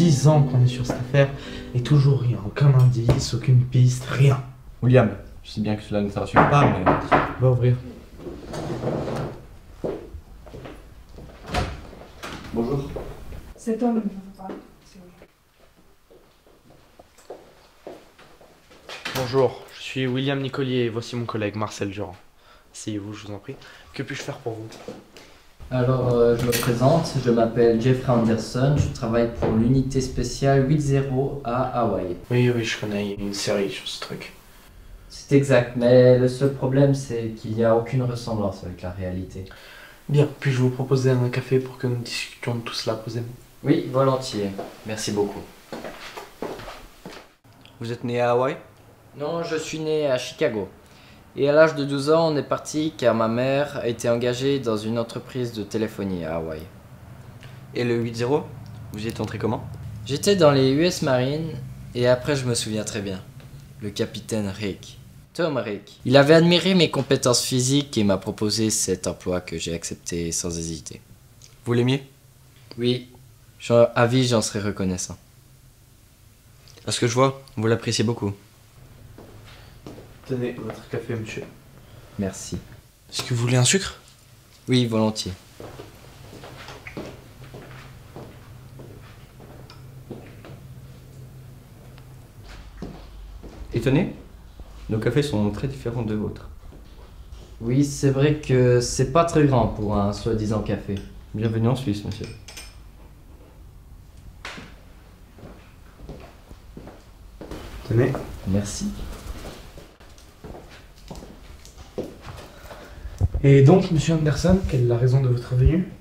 10 ans qu'on est sur cette affaire et toujours rien, aucun indice, aucune piste, rien. William, je sais bien que cela ne te rassure pas, mais... Va ouvrir. Bonjour. Cet homme ne veut pas parler. Bonjour, je suis William Nicolier et voici mon collègue Marcel Durand. Asseyez-vous, je vous en prie. Que puis-je faire pour vous? Alors, je me présente, je m'appelle Jeffrey Anderson, je travaille pour l'unité spéciale 80 à Hawaï. Oui, je connais, il y a une série sur ce truc. C'est exact, mais le seul problème c'est qu'il n'y a aucune ressemblance avec la réalité. Bien, puis-je vous proposer un café pour que nous discutions de tout cela posément? Oui, volontiers. Merci beaucoup. Vous êtes né à Hawaï? Non, je suis né à Chicago. Et à l'âge de 12 ans, on est parti car ma mère a été engagée dans une entreprise de téléphonie à Hawaï. Et le 8-0? Vous y êtes entré comment? J'étais dans les US Marines et après je me souviens très bien. Le capitaine Rick. Tom Rick. Il avait admiré mes compétences physiques et m'a proposé cet emploi que j'ai accepté sans hésiter. Vous l'aimiez? Oui, à vie j'en serais reconnaissant. À ce que je vois, vous l'appréciez beaucoup. Tenez votre café, monsieur. Merci. Est-ce que vous voulez un sucre? Oui, volontiers. Étonné? Nos cafés sont très différents de vôtres. Oui, c'est vrai que c'est pas très grand pour un soi-disant café. Bienvenue en Suisse, monsieur. Tenez. Merci. Et donc, monsieur Anderson, quelle est la raison de votre venue?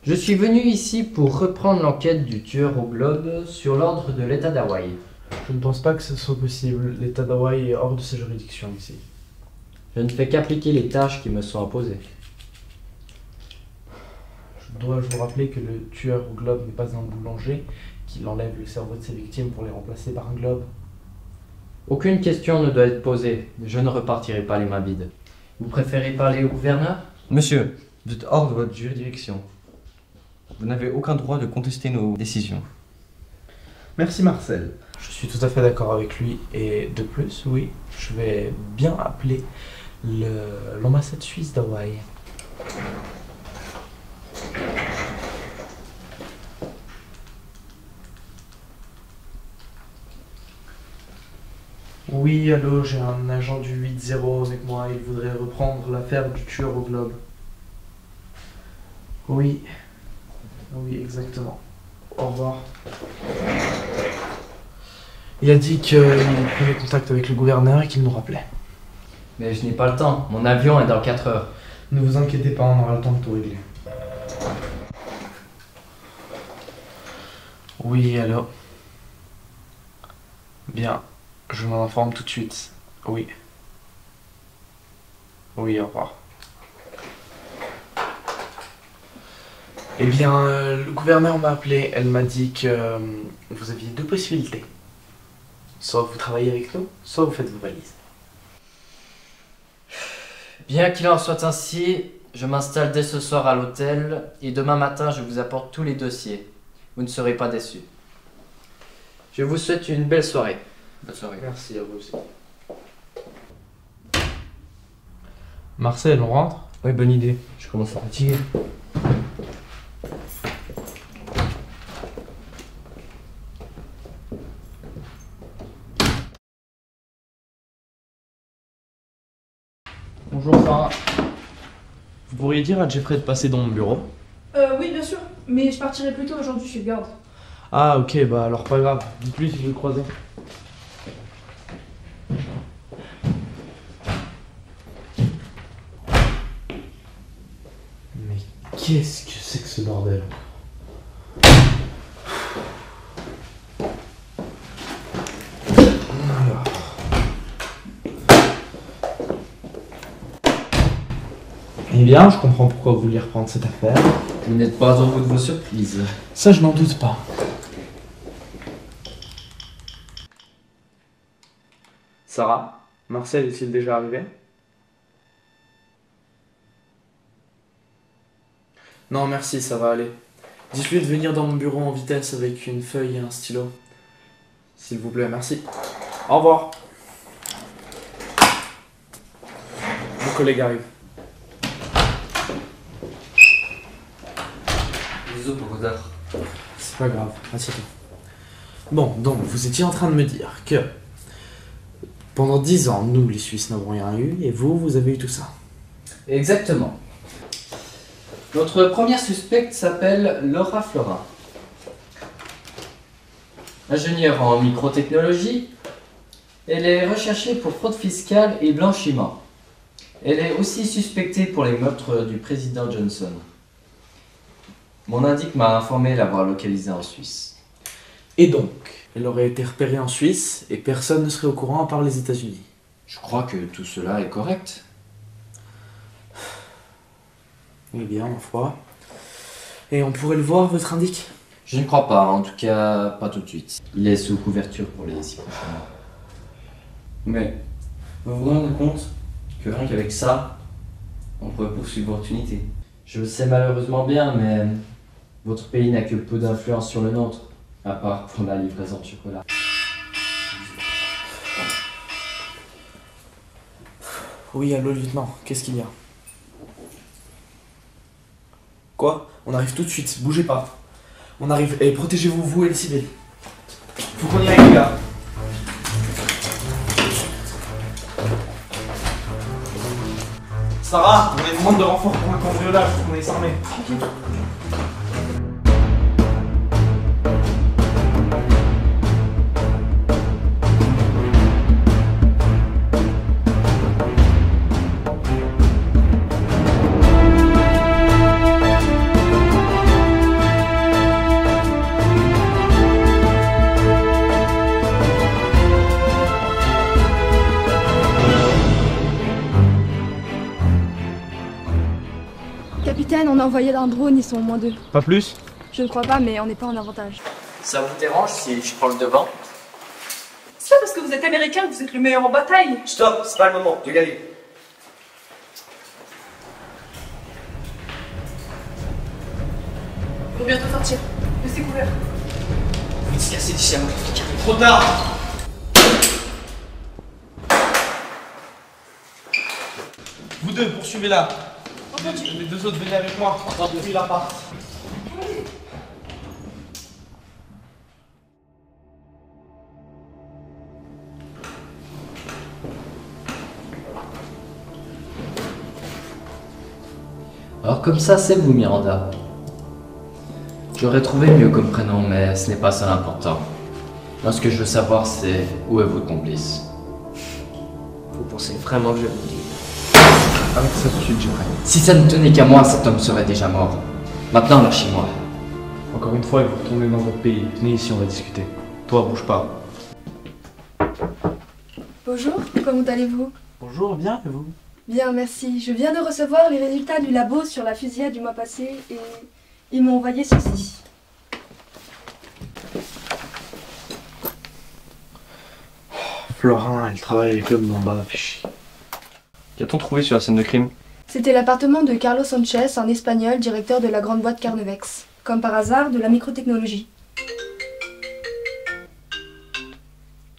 Je suis venu ici pour reprendre l'enquête du tueur au globe sur l'ordre de l'État d'Hawaï. Je ne pense pas que ce soit possible. L'État d'Hawaï est hors de sa juridiction ici. Je ne fais qu'appliquer les tâches qui me sont imposées. Je dois vous rappeler que le tueur au globe n'est pas un boulanger, qu'il enlève le cerveau de ses victimes pour les remplacer par un globe. Aucune question ne doit être posée. Je ne repartirai pas les mains vides. Vous préférez parler au gouverneur? Monsieur, vous êtes hors de votre juridiction. Vous n'avez aucun droit de contester nos décisions. Merci Marcel. Je suis tout à fait d'accord avec lui. Et de plus, oui, je vais bien appeler l'ambassade suisse d'Hawaï. Oui, allô, j'ai un agent du 8-0 avec moi. Il voudrait reprendre l'affaire du tueur au globe. Oui, exactement. Au revoir. Il a dit qu'il prenait contact avec le gouverneur et qu'il nous rappelait. Mais je n'ai pas le temps. Mon avion est dans 4 heures. Ne vous inquiétez pas, on aura le temps de tout régler. Oui, allô. Bien, je m'en informe tout de suite. Oui. Oui, au revoir. Eh bien, le gouverneur m'a appelé. Elle m'a dit que vous aviez deux possibilités. Soit vous travaillez avec nous, soit vous faites vos valises. Bien qu'il en soit ainsi, je m'installe dès ce soir à l'hôtel et demain matin je vous apporte tous les dossiers. Vous ne serez pas déçus. Je vous souhaite une belle soirée. Bonne soirée. Merci à vous aussi. Marcel, on rentre? Oui, bonne idée. Je commence à fatiguer. Bonjour Sarah. Vous pourriez dire à Jeffrey de passer dans mon bureau? Oui, bien sûr, mais je partirai plus tôt aujourd'hui, je suis garde. Ah ok, bah alors pas grave. Dites-lui si je le croisais. Mais qu'est-ce que c'est que ce bordel? Alors. Eh bien, je comprends pourquoi vous vouliez reprendre cette affaire. Vous n'êtes pas au bout de vos surprises. Ça, je n'en doute pas. Sarah, Marcel est-il déjà arrivé? Non, merci, ça va aller. Dites-lui de venir dans mon bureau en vitesse avec une feuille et un stylo. S'il vous plaît, merci. Au revoir. Mon collègue arrive. Désolé pour le retard. C'est pas grave, assieds-toi. Bon, donc, vous étiez en train de me dire que pendant 10 ans, nous, les Suisses, n'avons rien eu, et vous, vous avez eu tout ça. Exactement. Notre première suspecte s'appelle Laura Florin. Ingénieure en microtechnologie, elle est recherchée pour fraude fiscale et blanchiment. Elle est aussi suspectée pour les meurtres du président Johnson. Mon indique m'a informé l'avoir localisée en Suisse. Et donc, elle aurait été repérée en Suisse, et personne ne serait au courant à part les États-Unis. Je crois que tout cela est correct. Eh bien, ma foi. Et on pourrait le voir, votre indique? Je ne crois pas, en tout cas pas tout de suite. Il est sous couverture pour les 6 prochains mois. Mais vous vous rendez compte que rien qu'avec ça, on pourrait poursuivre votre unité. Je le sais malheureusement bien, mais votre pays n'a que peu d'influence sur le nôtre, à part pour la livraison de chocolat. Oui, allô, lieutenant, qu'est-ce qu'il y a? Quoi? On arrive tout de suite, bougez pas. On arrive, et protégez-vous, vous et les civils. Faut qu'on y aille, les gars. Sarah, on a une demande de renfort pour un cambriolage, faut qu'on aille s'armer. Capitaine, on a envoyé un drone, ils sont au moins 2. Pas plus? Je ne crois pas, mais on n'est pas en avantage. Ça vous dérange si je prends le devant? C'est pas parce que vous êtes américain que vous êtes le meilleur en bataille. Stop, c'est pas le moment, de y aller. Ils vont bientôt sortir. Restez couverts. Vite se casser d'ici à moi. Trop tard. Vous deux, poursuivez-la. Les 2 autres, venez avec moi. On va depuis l'appart. Alors comme ça, c'est vous, Miranda. J'aurais trouvé mieux comme prénom, mais ce n'est pas ça l'important. Moi, ce que je veux savoir, c'est où est votre complice. Vous pensez vraiment que je vais vous dire? Avec ça tout de suite, j'aimerais. Si ça ne tenait qu'à moi, cet homme serait déjà mort. Maintenant, lâchez-moi. Encore une fois, il faut retourner dans votre pays. Venez ici, on va discuter. Toi, bouge pas. Bonjour, comment allez-vous? Bonjour, bien, et vous? Bien, merci. Je viens de recevoir les résultats du labo sur la fusillade du mois passé et ils m'ont envoyé ceci. Florin, elle travaille avec l'homme d'en bas, fait chier. Qu'a-t-on trouvé sur la scène de crime? C'était l'appartement de Carlos Sanchez, un espagnol, directeur de la grande boîte Carnevex. Comme par hasard, de la microtechnologie.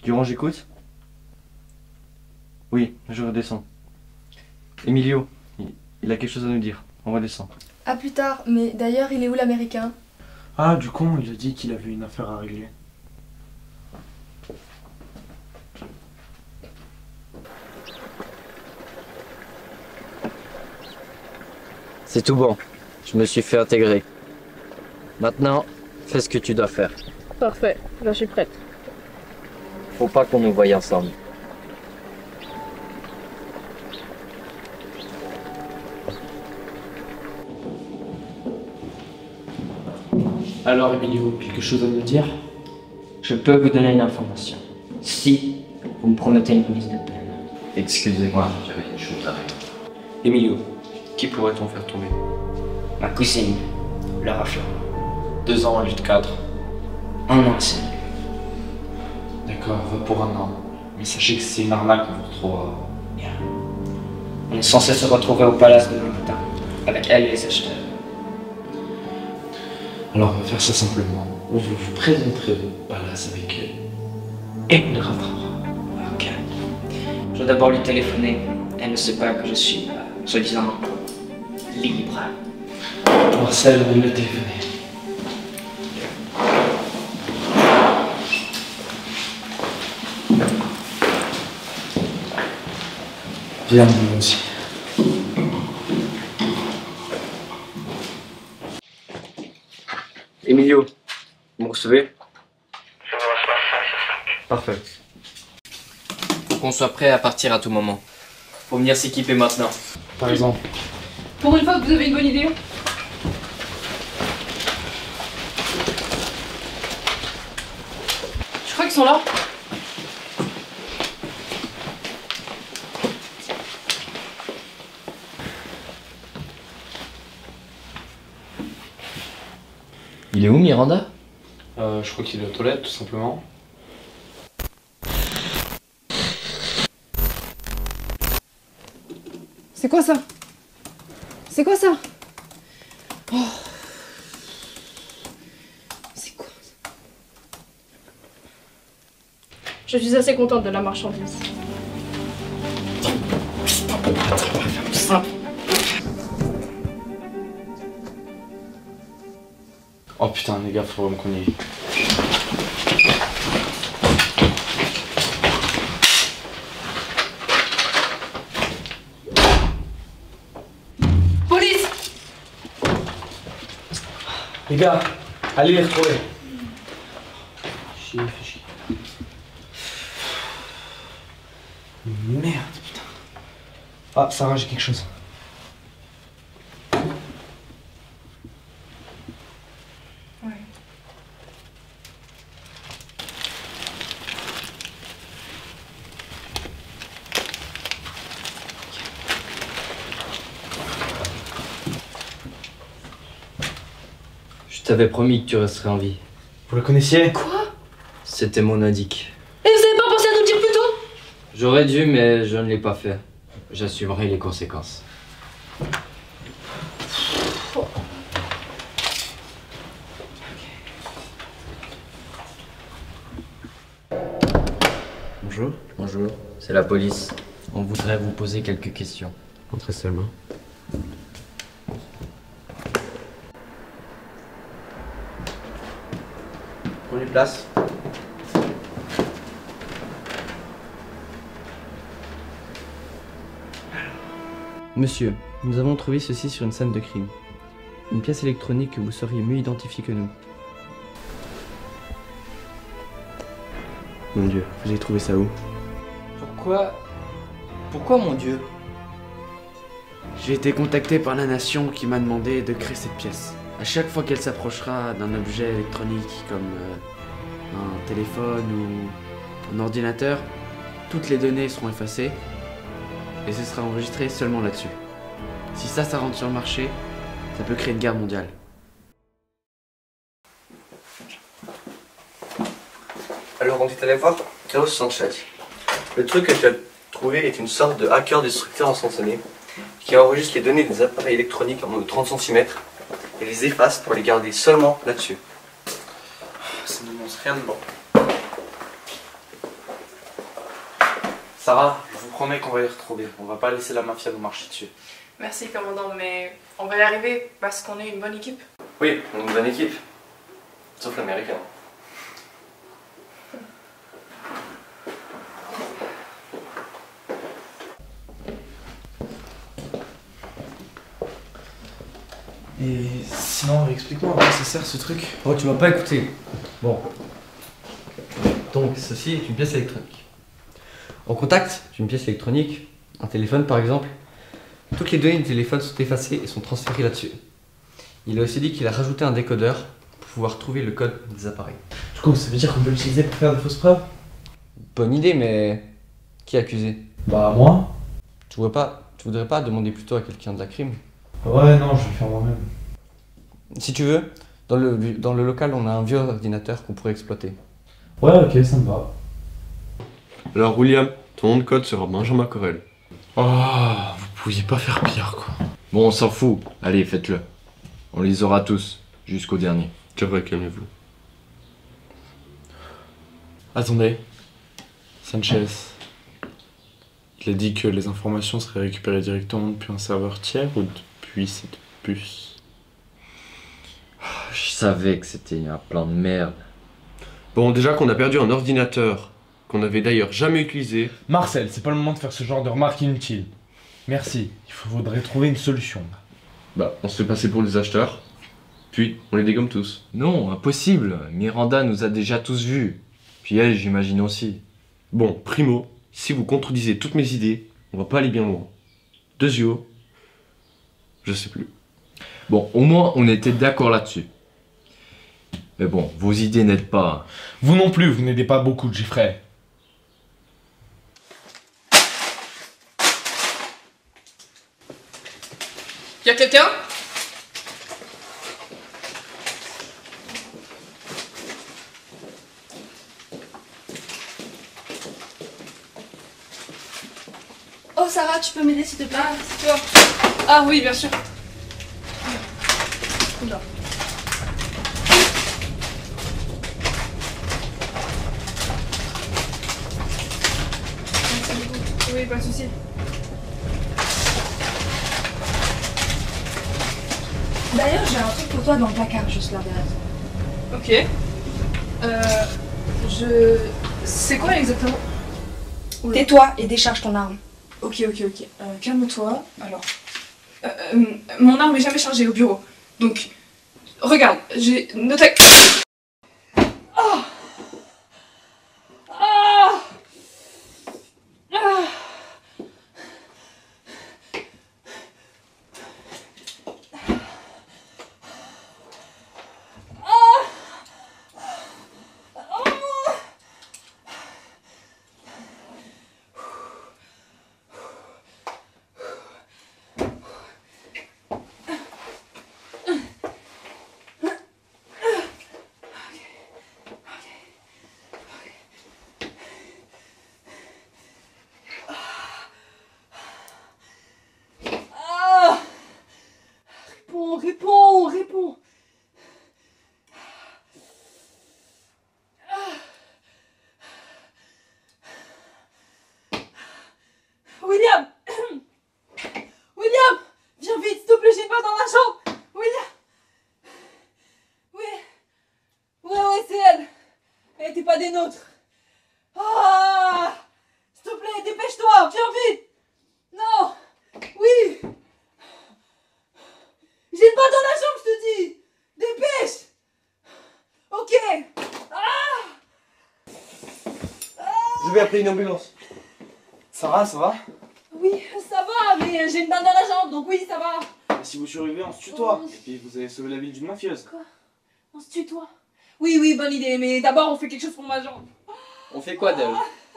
Durand, j'écoute? Oui, je redescends. Emilio, il a quelque chose à nous dire. On redescend. À plus tard, mais d'ailleurs, il est où l'américain? Ah, du coup, il a dit qu'il avait une affaire à régler. C'est tout bon. Je me suis fait intégrer. Maintenant, fais ce que tu dois faire. Parfait, je suis prête. Faut pas qu'on nous voie ensemble. Alors, Emilio, quelque chose à nous dire? Je peux vous donner une information. Si vous me promettez une mise de peine. Excusez-moi, j'avais une chose à régler. Emilio, qui pourrait-on faire tomber? Ma cousine, Laura Florin. 2 ans au lieu de 4. Un an, c'est mieux. D'accord, va pour 1 an. Mais sachez que c'est une arnaque qu'on vous retrouvera. Bien. On est censé se retrouver au palace de demain matin, avec elle et les acheteurs. Alors on va faire ça simplement. Vous vous présenterez votre palace avec eux et on les rattrapera. Ok. Je dois d'abord lui téléphoner. Elle ne sait pas que je suis, soi-disant, libre. Marcel, on va téléphoner. Viens, moi aussi. Emilio, vous me recevez? Parfait. Faut qu'on soit prêt à partir à tout moment. Faut venir s'équiper maintenant. Par exemple. Pour une fois que vous avez une bonne idée. Je crois qu'ils sont là. Il est où Miranda? Je crois qu'il est aux toilettes, tout simplement. C'est quoi ça? C'est quoi ça? Oh. C'est quoi ça? Je suis assez contente de la marchandise. Oh putain, les gars, faut vraiment qu'on y aille. Police! Les gars, allez les retrouver. Chier, fais chier. Merde, putain. Ah, Sarah, j'ai quelque chose. Je t'avais promis que tu resterais en vie. Vous le connaissiez? Quoi? C'était mon indique. Et vous avez pas pensé à nous le dire plus tôt? J'aurais dû, mais je ne l'ai pas fait. J'assumerai les conséquences. Bonjour. Bonjour, c'est la police. On voudrait vous poser quelques questions. Entrez seulement. Prenez place. Monsieur, nous avons trouvé ceci sur une scène de crime. Une pièce électronique que vous sauriez mieux identifier que nous. Mon Dieu, vous avez trouvé ça où? Pourquoi mon Dieu? J'ai été contacté par la nation qui m'a demandé de créer cette pièce. À chaque fois qu'elle s'approchera d'un objet électronique comme un téléphone ou un ordinateur, toutes les données seront effacées et ce sera enregistré seulement là-dessus. Si ça rentre sur le marché, ça peut créer une guerre mondiale. Alors on est allé voir Carlos Sanchez. Le truc que tu as trouvé est une sorte de hacker destructeur instantané qui enregistre les données des appareils électroniques en mode 30 cm et les efface pour les garder seulement là-dessus. Ça ne montre rien de bon. Sarah, je vous promets qu'on va les retrouver. On va pas laisser la mafia nous marcher dessus. Merci commandant, mais on va y arriver parce qu'on est une bonne équipe. Oui, on est une bonne équipe. Sauf l'américain. Et sinon, explique-moi à quoi ça sert ce truc. Oh, tu m'as pas écouté. Bon. Donc, ceci est une pièce électronique. En contact d'une pièce électronique, un téléphone par exemple, toutes les données du téléphone sont effacées et sont transférées là-dessus. Il a aussi dit qu'il a rajouté un décodeur pour pouvoir trouver le code des appareils. Du coup, ça veut dire qu'on peut l'utiliser pour faire de fausses preuves? Bonne idée, mais qui est accusé? Bah, moi. Tu voudrais pas demander plutôt à quelqu'un de la crime? Ouais, non, je vais le faire moi-même. Si tu veux, dans le local, on a un vieux ordinateur qu'on pourrait exploiter. Ouais, ok, ça me va. Alors William, ton nom de code sera Benjamin Corel. Oh, vous pouviez pas faire pire, quoi. Bon, on s'en fout. Allez, faites-le. On les aura tous, jusqu'au dernier. C'est vrai, calmez-vous. Attendez. Sanchez. Il a dit que les informations seraient récupérées directement depuis un serveur tiers ou depuis cette puce? Je savais que c'était un plan de merde. Bon, déjà qu'on a perdu un ordinateur, qu'on n'avait d'ailleurs jamais utilisé. Marcel, c'est pas le moment de faire ce genre de remarques inutiles. Merci, il faudrait trouver une solution. Bah, on se fait passer pour des acheteurs, puis on les dégomme tous. Non, impossible. Miranda nous a déjà tous vus. Puis elle, j'imagine aussi. Bon, primo, si vous contredisez toutes mes idées, on va pas aller bien loin. Deuxio, je sais plus. Bon, au moins, on était d'accord là-dessus. Mais bon, vos idées n'aident pas. Vous non plus, vous n'aidez pas beaucoup, Jeffrey. Y'a quelqu'un? Oh Sarah, tu peux m'aider s'il te plaît? Ah, c'est toi. Ah oui, bien sûr. Oula. Merci beaucoup. Oui, pas de soucis. D'ailleurs, j'ai un truc pour toi dans le placard, juste là derrière. Ok. C'est quoi exactement? Oula. Tais-toi et décharge ton arme. Ok. Calme-toi. Alors. Mon arme est jamais chargée au bureau. Donc. Regarde, j'ai noté. Ah! Ah! Ah! Réponds. William! William! Viens vite, s'il te plaît, j'ai pas dans la chambre! William! Ouais, c'est elle! Elle était pas des nôtres! Ah! S'il te plaît, dépêche-toi, viens vite! Non! Oui! J'ai pas dans la chambre, je te dis! Dépêche! Ok! Je vais appeler une ambulance. Sarah, ça va? Oui, ça va, mais j'ai une balle dans la jambe, donc oui, ça va. Si vous survivez, on se tutoie. Et puis vous avez sauvé la vie d'une mafieuse. Quoi? On se tutoie? Oui, bonne idée, mais d'abord on fait quelque chose pour ma jambe. On fait quoi d'elle?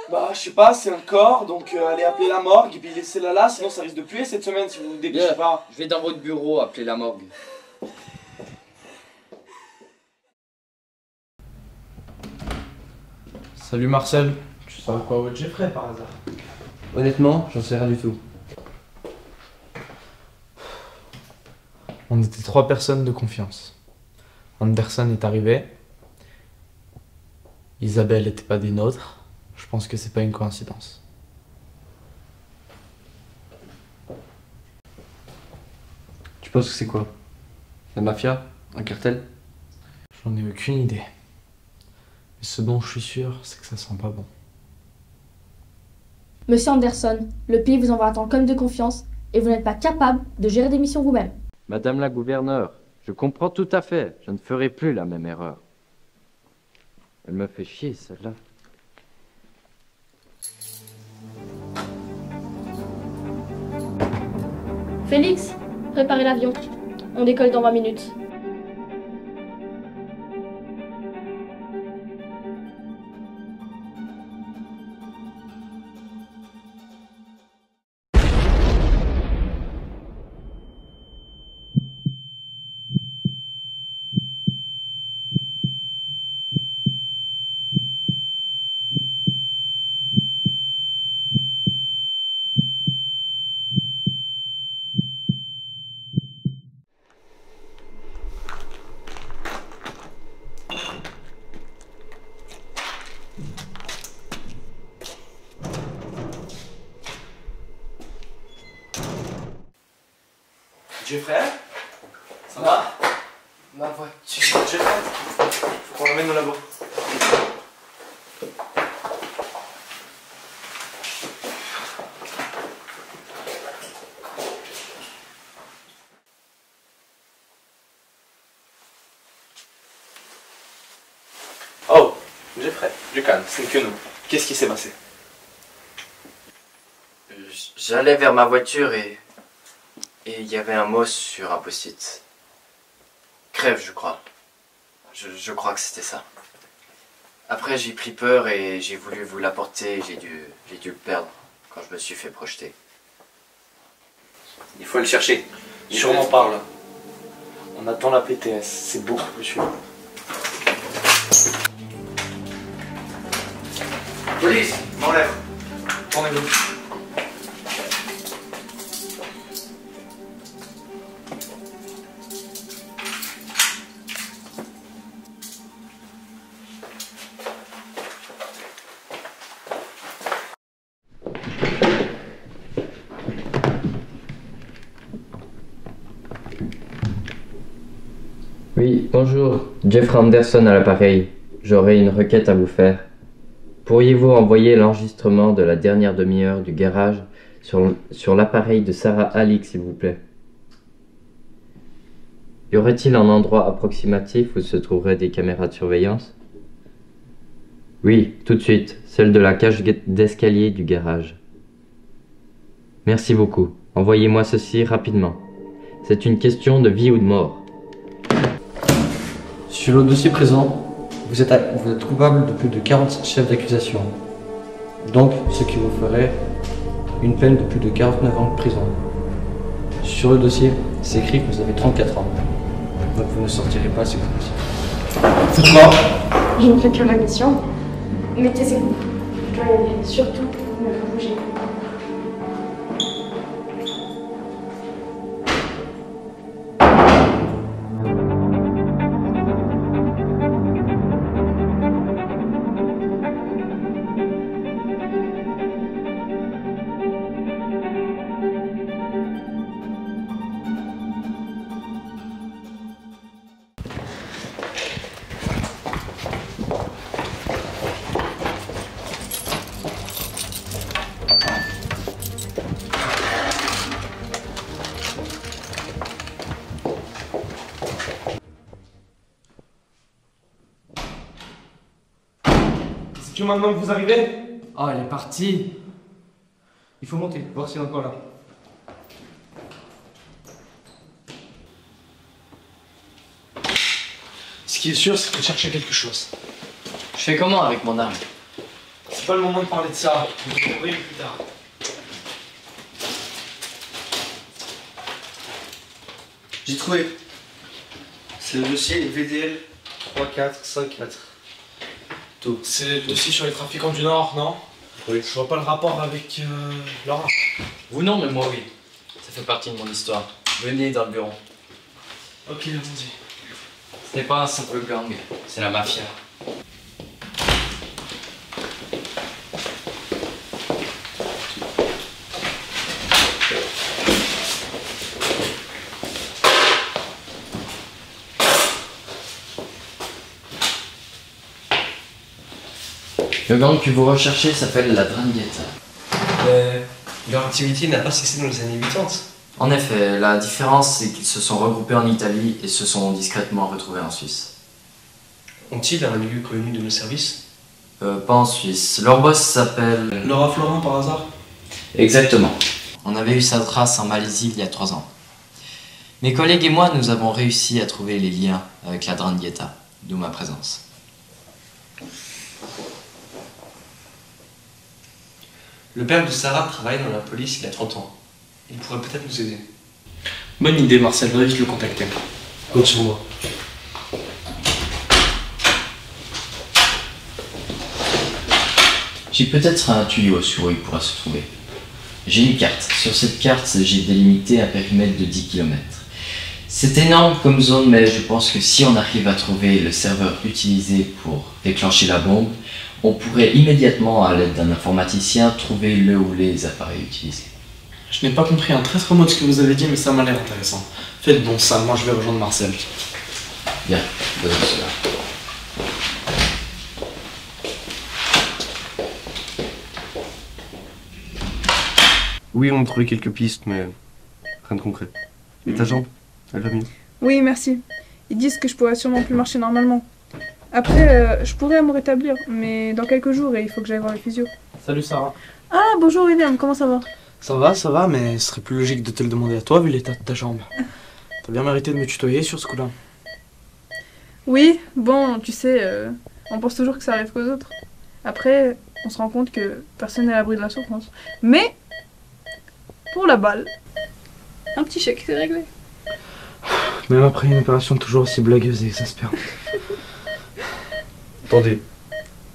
Bah, je sais pas, c'est un corps, donc allez appeler la morgue et puis laissez-la là, sinon ça risque de puer cette semaine si vous vous dépêchez Bien, pas. je vais dans votre bureau appeler la morgue. Salut Marcel, tu sais à quoi votre Jeffrey par hasard? Honnêtement, j'en sais rien du tout. On était 3 personnes de confiance. Anderson est arrivé. Isabelle était pas des nôtres. Je pense que c'est pas une coïncidence. Tu penses que c'est quoi? La mafia? Un cartel? J'en ai aucune idée. Mais ce dont je suis sûr, c'est que ça sent pas bon. Monsieur Anderson, le pays vous envoie un comme de confiance et vous n'êtes pas capable de gérer des missions vous-même. Madame la gouverneure, je comprends tout à fait. Je ne ferai plus la même erreur. Elle me fait chier, celle-là. Félix, préparez l'avion. On décolle dans 20 minutes. Jeffrey, ça va? Ma voiture. Jeffrey, faut qu'on l'emmène au labo. Oh, Jeffrey, du calme, c'est que nous. Qu'est-ce qui s'est passé? J'allais vers ma voiture et il y avait un mot sur un post-it. Crève, je crois. Je crois que c'était ça. Après, j'ai pris peur et j'ai voulu vous l'apporter et j'ai dû le perdre quand je me suis fait projeter. Il faut le chercher. Sûrement par là. On attend la PTS, c'est beaucoup plus sûr. Police, enlève. Tournez-vous. Oui, bonjour. Jeffrey Anderson à l'appareil. J'aurais une requête à vous faire. Pourriez-vous envoyer l'enregistrement de la dernière demi-heure du garage sur l'appareil de Sarah Alix, s'il vous plaît? Y aurait-il un endroit approximatif où se trouveraient des caméras de surveillance? Oui, tout de suite. Celle de la cage d'escalier du garage. Merci beaucoup. Envoyez-moi ceci rapidement. C'est une question de vie ou de mort. Sur le dossier présent, vous êtes coupable de plus de 40 chefs d'accusation. Donc, ce qui vous ferait une peine de plus de 49 ans de prison. Sur le dossier, c'est écrit que vous avez 34 ans. Donc vous ne sortirez pas si vous possible. Faites-moi. Je ne fais que ma mission. Mais taisez-vous. Et surtout, ne vous bougez pas. C'est que maintenant que vous arrivez? Ah, elle est partie. Il faut monter, voir si elle est encore là. Ce qui est sûr, c'est que cherchez quelque chose. Je fais comment avec mon arme? C'est pas le moment de parler de ça. Vous le trouverez plus tard. J'ai trouvé. C'est le dossier VDL 3454. Tout. C'est le dossier sur les trafiquants du Nord, non? Oui. Je vois pas le rapport avec Laura. Vous non, mais moi oui. Ça fait partie de mon histoire. Venez dans le bureau. Ok, allons-y. Ce n'est pas un simple gang, c'est la mafia. Le gang que vous recherchez s'appelle la 'Ndrangheta. Leur activité n'a pas cessé dans les années 80. En effet, la différence c'est qu'ils se sont regroupés en Italie et se sont discrètement retrouvés en Suisse. Ont-ils un lieu connu de nos services? Pas en Suisse. Leur boss s'appelle... Laura Florent par hasard? Exactement. On avait eu sa trace en Malaisie il y a 3 ans. Mes collègues et moi, nous avons réussi à trouver les liens avec la 'Ndrangheta, d'où ma présence. Le père de Sarah travaille dans la police il y a 30 ans. Il pourrait peut-être nous aider. Bonne idée, Marcel, va vite le contacter. Compte sur moi. J'ai peut-être un tuyau sur où il pourra se trouver. J'ai une carte. Sur cette carte, j'ai délimité un périmètre de 10 km. C'est énorme comme zone, mais je pense que si on arrive à trouver le serveur utilisé pour déclencher la bombe, on pourrait immédiatement, à l'aide d'un informaticien, trouver le ou les appareils utilisés. Je n'ai pas compris un traître mot de ce que vous avez dit, mais ça m'a l'air intéressant. Faites bon ça, moi je vais rejoindre Marcel. Bien, faisons cela. Oui, on a trouvé quelques pistes, mais rien de concret. Et ta jambe? Elle va mieux? Oui, merci. Ils disent que je pourrais sûrement plus marcher normalement. Après, je pourrais me rétablir, mais dans quelques jours et il faut que j'aille voir le physio. Salut Sarah. Ah, bonjour William, comment ça va? Ça va, mais ce serait plus logique de te le demander à toi vu l'état de ta jambe. T'as bien mérité de me tutoyer sur ce coup-là. Oui, bon, tu sais, on pense toujours que ça arrive qu'aux autres. Après, on se rend compte que personne n'est à l'abri de la souffrance. Mais, pour la balle, un petit chèque, c'est réglé. Même après une opération toujours aussi blagueuse et exaspérante. Attendez,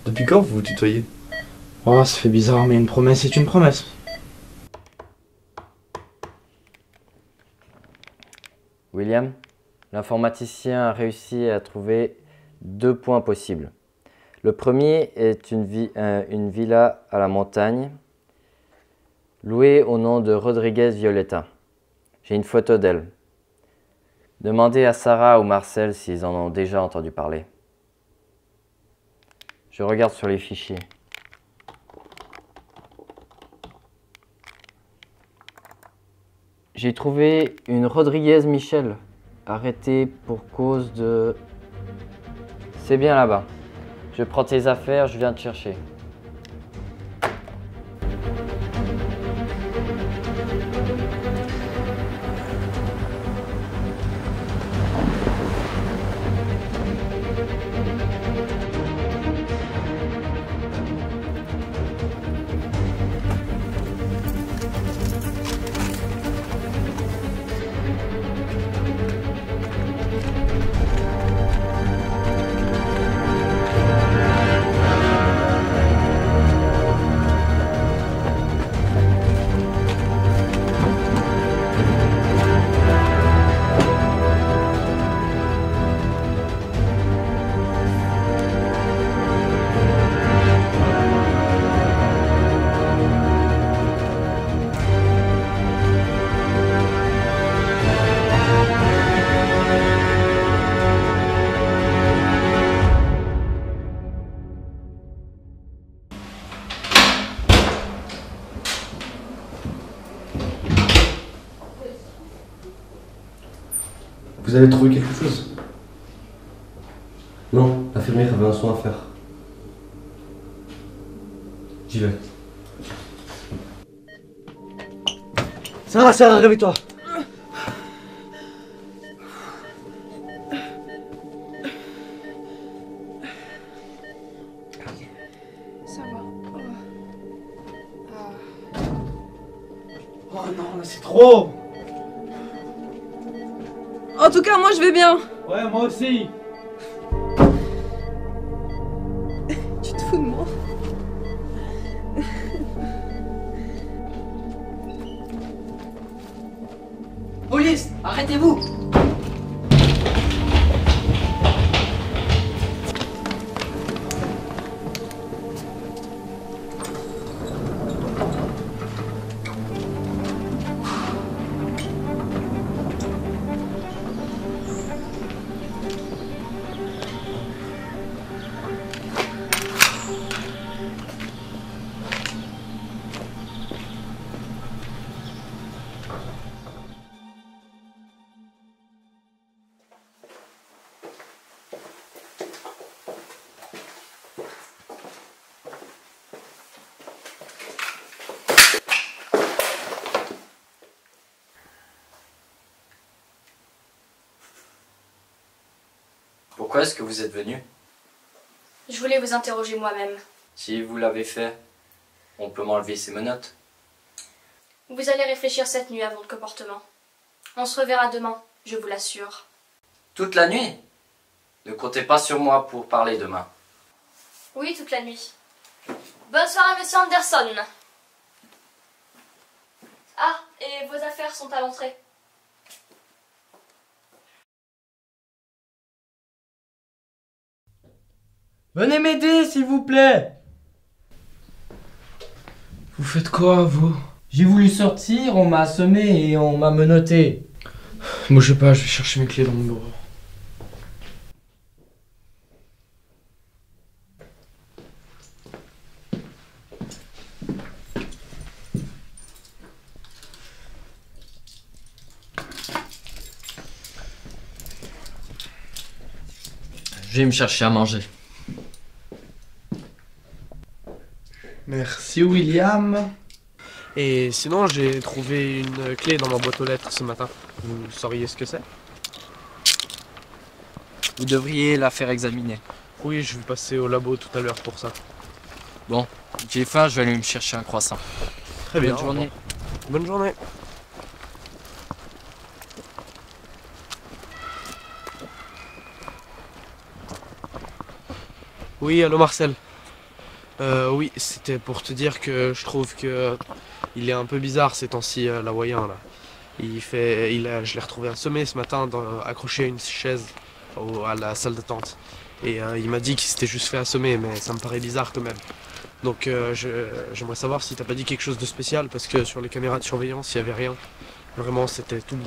depuis quand vous vous tutoyez? Oh, ça fait bizarre, mais une promesse est une promesse. William, l'informaticien a réussi à trouver 2 points possibles. Le premier est une villa à la montagne, louée au nom de Rodriguez Violeta. J'ai une photo d'elle. Demandez à Sarah ou Marcel s'ils en ont déjà entendu parler. Je regarde sur les fichiers. J'ai trouvé une Rodriguez Michel, arrêtée pour cause de... C'est bien là-bas. Je prends tes affaires, je viens te chercher. Vous avez trouvé quelque chose? Non, l'infirmière avait un soin à faire. J'y vais. Sarah, réveille-toi. Ça va. Oh non, là c'est trop. En tout cas, moi je vais bien. Ouais, moi aussi. Tu te fous de moi? Police, arrêtez-vous! Pourquoi est-ce que vous êtes venu? Je voulais vous interroger moi-même. Si vous l'avez fait, on peut m'enlever ces menottes. Vous allez réfléchir cette nuit à votre comportement. On se reverra demain, je vous l'assure. Toute la nuit? Ne comptez pas sur moi pour parler demain. Oui, toute la nuit. Bonne soirée, monsieur Anderson. Ah, et vos affaires sont à l'entrée. Venez m'aider, s'il vous plaît. Vous faites quoi, vous? J'ai voulu sortir, on m'a assommé et on m'a menotté. Bougez pas, je vais chercher mes clés dans mon bureau. Je vais me chercher à manger. Merci William. Et sinon, j'ai trouvé une clé dans ma boîte aux lettres ce matin. Vous sauriez ce que c'est? Vous devriez la faire examiner. Oui, je vais passer au labo tout à l'heure pour ça. Bon, j'ai faim, je vais aller me chercher un croissant. Très bien. Bonne journée. Bonne journée. Oui, allô Marcel. Oui, c'était pour te dire que je trouve que il est un peu bizarre ces temps-ci, l'Hawaïen là. Je l'ai retrouvé assommé ce matin, accroché à une chaise à la salle d'attente. Et il m'a dit qu'il s'était juste fait assommer, mais ça me paraît bizarre quand même. Donc j'aimerais savoir si t'as pas dit quelque chose de spécial, parce que sur les caméras de surveillance, il n'y avait rien. Vraiment, c'était tout.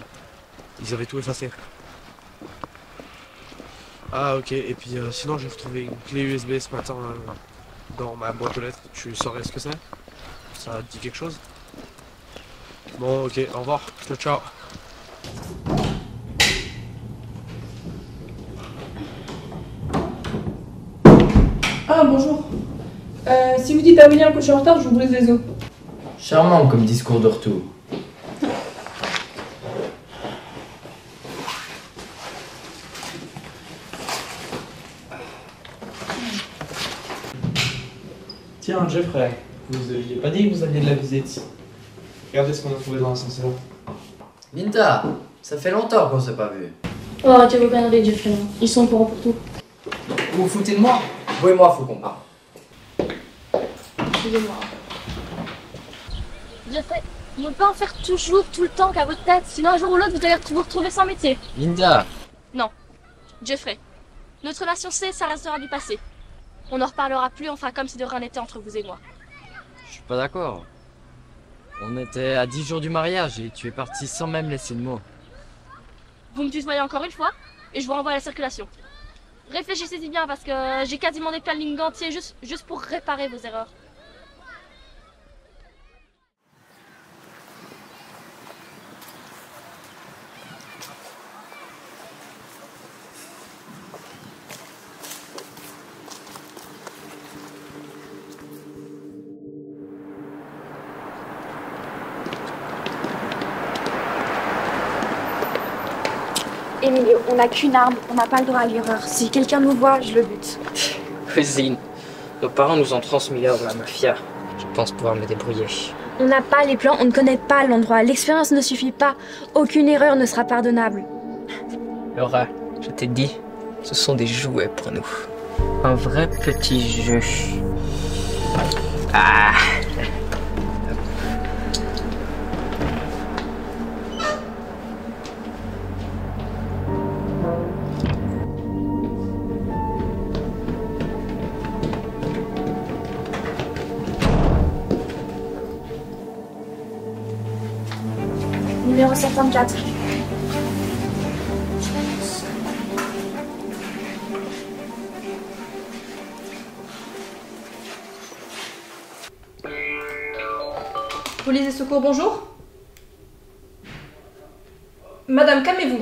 Ils avaient tout effacé. Ah ok, et puis sinon j'ai retrouvé une clé USB ce matin dans ma boîte aux lettres. Tu saurais ce que c'est? Ça te dit quelque chose? Bon ok, au revoir, ciao ciao. Ah, bonjour. Si vous dites à William que je suis en retard, je vous brise les os. Charmant comme discours de retour. Tiens, Jeffrey, vous aviez pas dit que vous aviez de la visite. Regardez ce qu'on a trouvé dans l'ascenseur. Linda, ça fait longtemps qu'on s'est pas vu. Oh, arrêtez vos conneries, Jeffrey. Ils sont au courant pour tout. Vous vous foutez de moi? Vous et moi, faut qu'on parle. Excusez-moi. Jeffrey, on ne peut pas en faire toujours, tout le temps qu'à votre tête. Sinon, un jour ou l'autre, vous allez vous retrouver sans métier. Linda. Non. Jeffrey, notre relation ça restera du passé. On n'en reparlera plus, on fera comme si de rien n'était entre vous et moi. Je suis pas d'accord. On était à 10 jours du mariage et tu es parti sans même laisser de mots. Vous me tutoyez encore une fois et je vous renvoie à la circulation. Réfléchissez-y bien parce que j'ai quasiment des plannings entiers juste pour réparer vos erreurs. Émilie, on n'a qu'une arme, on n'a pas le droit à l'erreur. Si quelqu'un nous voit, je le bute. Cousine, nos parents nous ont transmis l'ordre de la mafia. Je pense pouvoir me débrouiller. On n'a pas les plans, on ne connaît pas l'endroit. L'expérience ne suffit pas. Aucune erreur ne sera pardonnable. Laura, je t'ai dit, ce sont des jouets pour nous. Un vrai petit jeu. Ah. Numéro 54. Police et secours, bonjour. Madame, calmez-vous.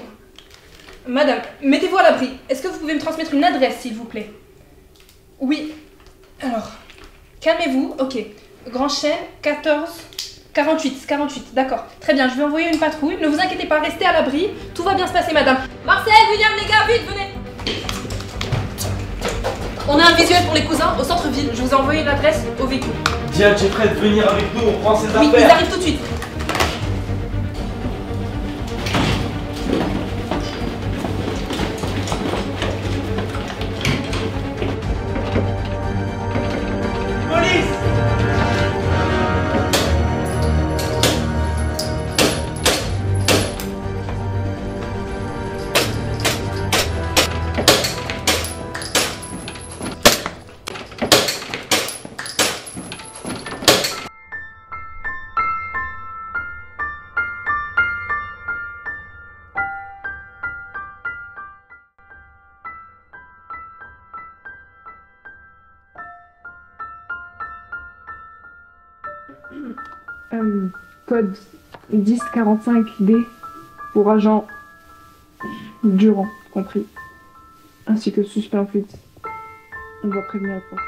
Madame, mettez-vous à l'abri. Est-ce que vous pouvez me transmettre une adresse, s'il vous plaît? Oui. Alors, calmez-vous. Ok. Grand Chêne, 14... 48, d'accord. Très bien, je vais envoyer une patrouille. Ne vous inquiétez pas, restez à l'abri. Tout va bien se passer, madame. Marcel, William, les gars, vite, venez. On a un visuel pour les cousins au centre-ville. Je vous ai envoyé l'adresse au véhicule. Dis à Jeffrey de venir avec nous, on prend ses affaires. Oui, ils arrivent tout de suite. code 1045D pour agent Durand, compris, ainsi que suspect en fuite. On doit prévenir le proche.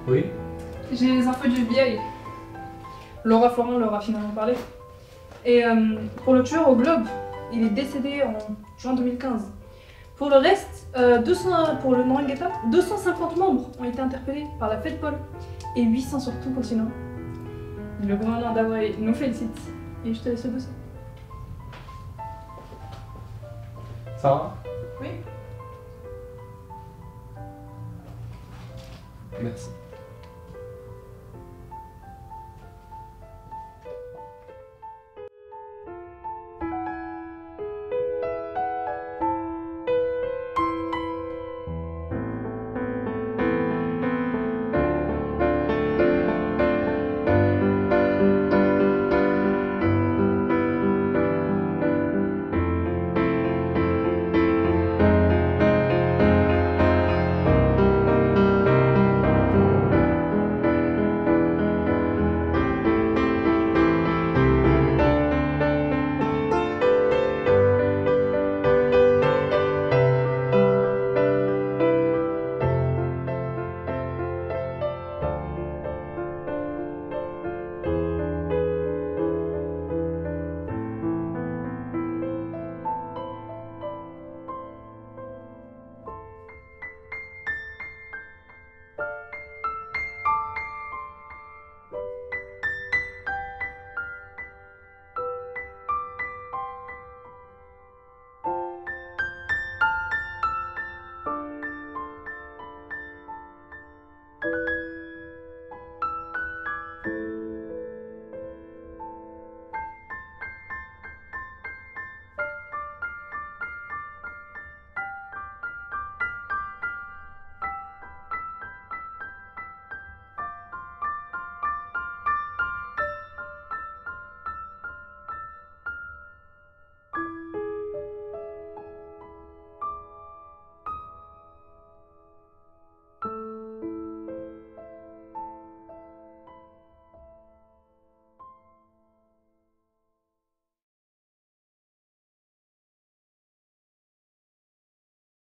Oui. J'ai les infos du FBI. Laura Florin leur a finalement parlé. Et pour le tueur au globe, il est décédé en juin 2015. Pour le reste, pour le Ndrangheta, 250 membres ont été interpellés par la FEDPOL et 800 sur tout le continent. Le gouvernement d'Hawaï nous félicite et je te laisse le dossier. Sarah? Oui. Merci.